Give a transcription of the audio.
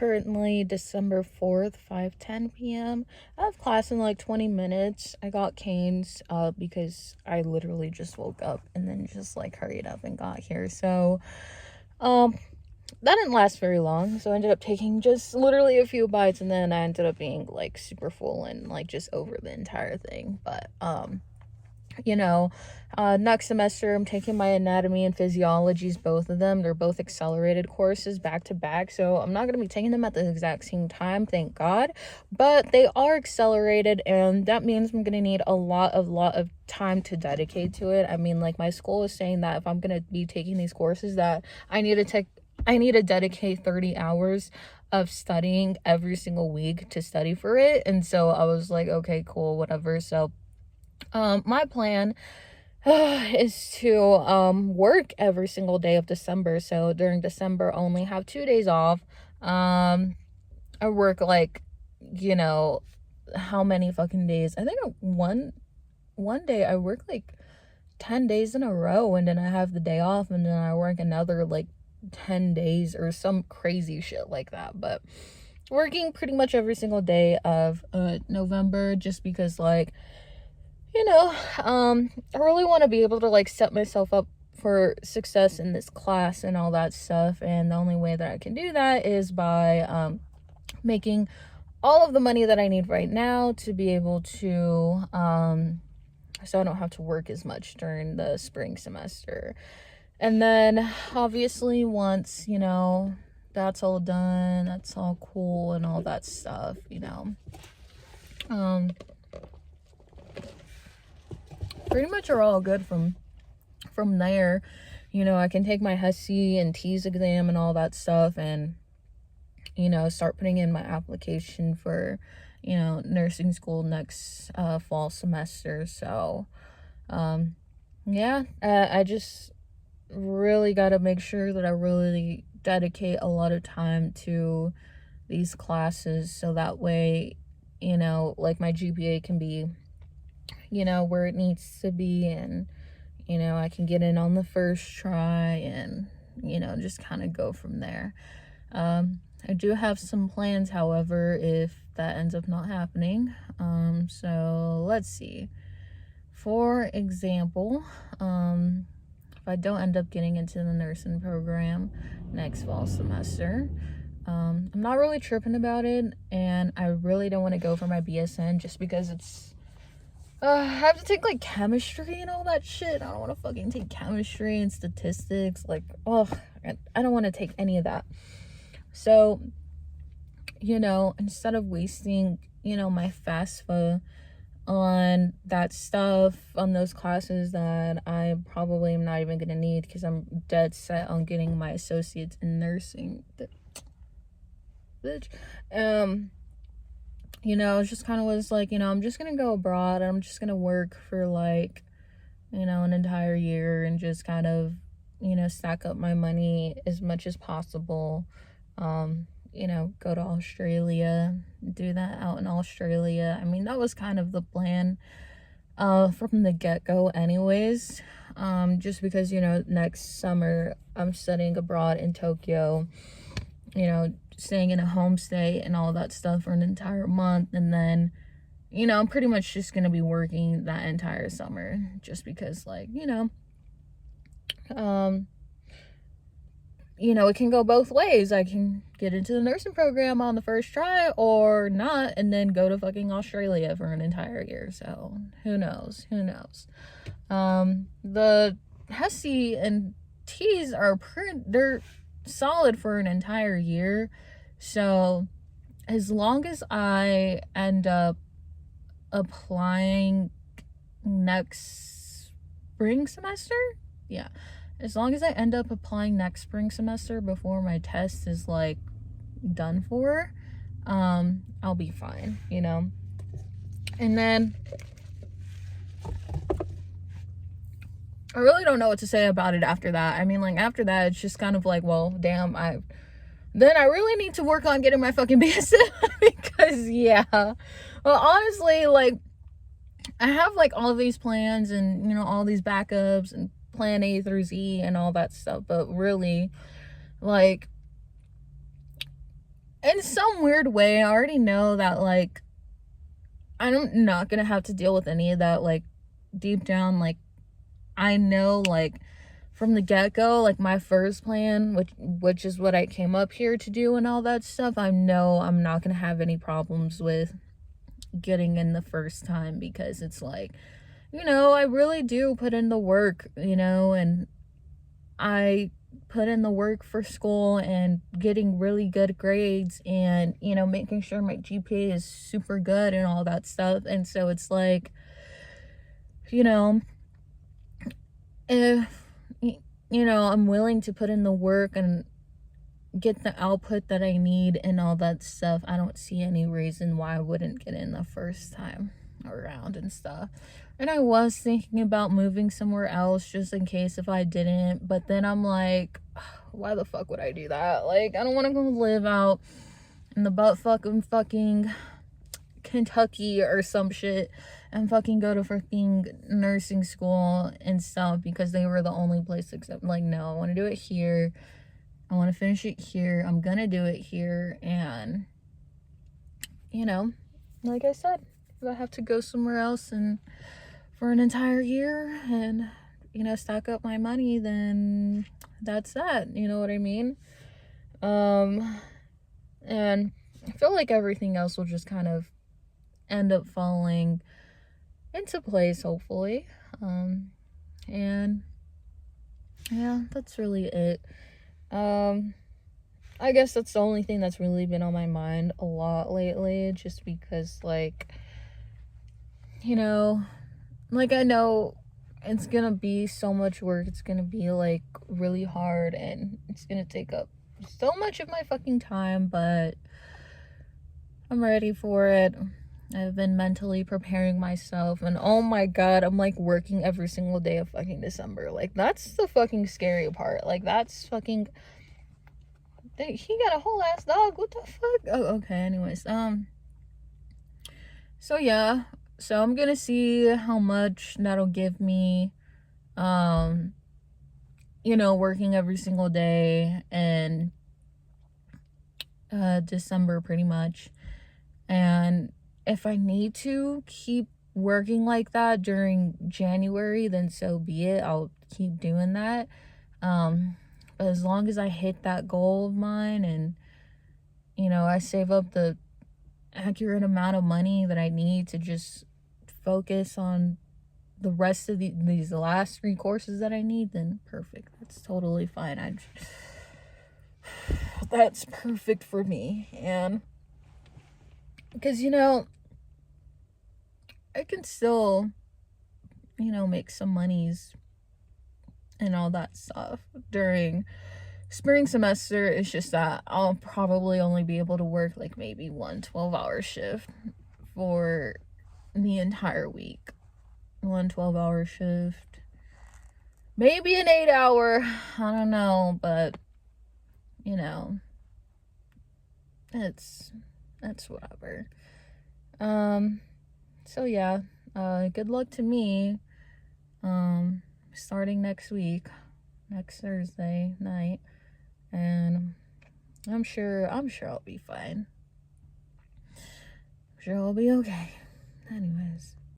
currently December 4th, 5:10 p.m. I have class in like 20 minutes. I got canes because I literally just woke up and then just like hurried up and got here. So um that didn't last very long. So I ended up taking just literally a few bites, and then I ended up being like super full and like just over the entire thing. But you know, next semester I'm taking my anatomy and physiologies, both of them. They're both accelerated courses back to back, so I'm not going to be taking them at the exact same time, thank God, but they are accelerated, and that means I'm going to need a lot of time to dedicate to it. I mean, like, my school is saying that if I'm going to be taking these courses, that I need to dedicate 30 hours of studying every single week to study for it. And so I was like, okay, cool, whatever. So my plan is to work every single day of December. So during December I only have 2 days off. I work like, you know, how many fucking days? I think one day I work like 10 days in a row, and then I have the day off, and then I work another like 10 days or some crazy shit like that. But working pretty much every single day of November, just because, like, I really want to be able to like set myself up for success in this class and all that stuff. And the only way that I can do that is by making all of the money that I need right now to be able to so I don't have to work as much during the spring semester. And then obviously once, that's all done, that's all cool and all that stuff, pretty much are all good from there. I can take my HESI and TEAS exam and all that stuff, and start putting in my application for nursing school next fall semester. So I just really got to make sure that I really dedicate a lot of time to these classes, so that way like my GPA can be where it needs to be, and I can get in on the first try, and just kind of go from there. I do have some plans, however, if that ends up not happening. So let's see. For example, if I don't end up getting into the nursing program next fall semester, I'm not really tripping about it, and I really don't want to go for my BSN just because it's I have to take like chemistry and all that shit. I don't want to fucking take chemistry and statistics. Like, I don't want to take any of that. So, instead of wasting, my FAFSA on that stuff, on those classes that I probably am not even going to need, because I'm dead set on getting my associates in nursing. Bitch. It just kind of was like, I'm just gonna go abroad, and I'm just gonna work for like, an entire year, and just kind of, stack up my money as much as possible. Go to Australia, do that out in Australia. I mean, that was kind of the plan from the get-go anyways. Just because, next summer I'm studying abroad in Tokyo, staying in a homestay and all that stuff for an entire month, and then I'm pretty much just gonna be working that entire summer, just because, like, it can go both ways. I can get into the nursing program on the first try, or not, and then go to fucking Australia for an entire year. So who knows? The HESI and TEAS they're solid for an entire year. So as long as I end up applying next spring semester, as long as I end up applying next spring semester before my test is like done for, I'll be fine, And then I really don't know what to say about it after that. I mean, like, after that, it's just kind of like, well, damn, then I really need to work on getting my fucking BSN because, well, honestly, like, I have, like, all of these plans and, all these backups and plan A through Z and all that stuff, but really, like, in some weird way, I already know that, like, I'm not gonna have to deal with any of that, like, deep down, like, I know, like, from the get-go, like, my first plan, which is what I came up here to do and all that stuff, I know I'm not gonna have any problems with getting in the first time, because it's like, I really do put in the work, and I put in the work for school and getting really good grades, and making sure my GPA is super good and all that stuff. And so it's like, you know if I'm willing to put in the work and get the output that I need and all that stuff, I don't see any reason why I wouldn't get in the first time around and stuff. And I was thinking about moving somewhere else just in case if I didn't, but then I'm like, why the fuck would I do that? Like, I don't want to go live out in the butt fucking Kentucky or some shit and fucking go to fucking nursing school and stuff because they were the only place. Except, like, no, I want to do it here. I want to finish it here. I'm gonna do it here. And like I said, if I have to go somewhere else and for an entire year and stack up my money, then that's that. You know what I mean? And I feel like everything else will just kind of end up falling into place, hopefully. And yeah, that's really it. I guess that's the only thing that's really been on my mind a lot lately, just because, like, I know it's gonna be so much work. It's gonna be, like, really hard, and it's gonna take up so much of my fucking time, but I'm ready for it. I've been mentally preparing myself, and oh my god, I'm, like, working every single day of fucking December. Like, that's the fucking scary part. Like, that's fucking... He got a whole ass dog. What the fuck? Oh, okay. Anyways, so yeah. So I'm gonna see how much that'll give me, working every single day in December, pretty much. And if I need to keep working like that during January, then so be it. I'll keep doing that. But as long as I hit that goal of mine and, I save up the accurate amount of money that I need to just focus on the rest of these last 3 courses that I need, then perfect. That's totally fine. That's perfect for me. And because, I can still, make some monies and all that stuff during spring semester. It's just that I'll probably only be able to work like maybe 1 12-hour shift for the entire week. 1 12-hour shift, maybe an 8-hour, I don't know, but that's whatever. So yeah, good luck to me, starting next week, next Thursday night, and I'm sure I'll be fine. I'm sure I'll be okay. Anyways.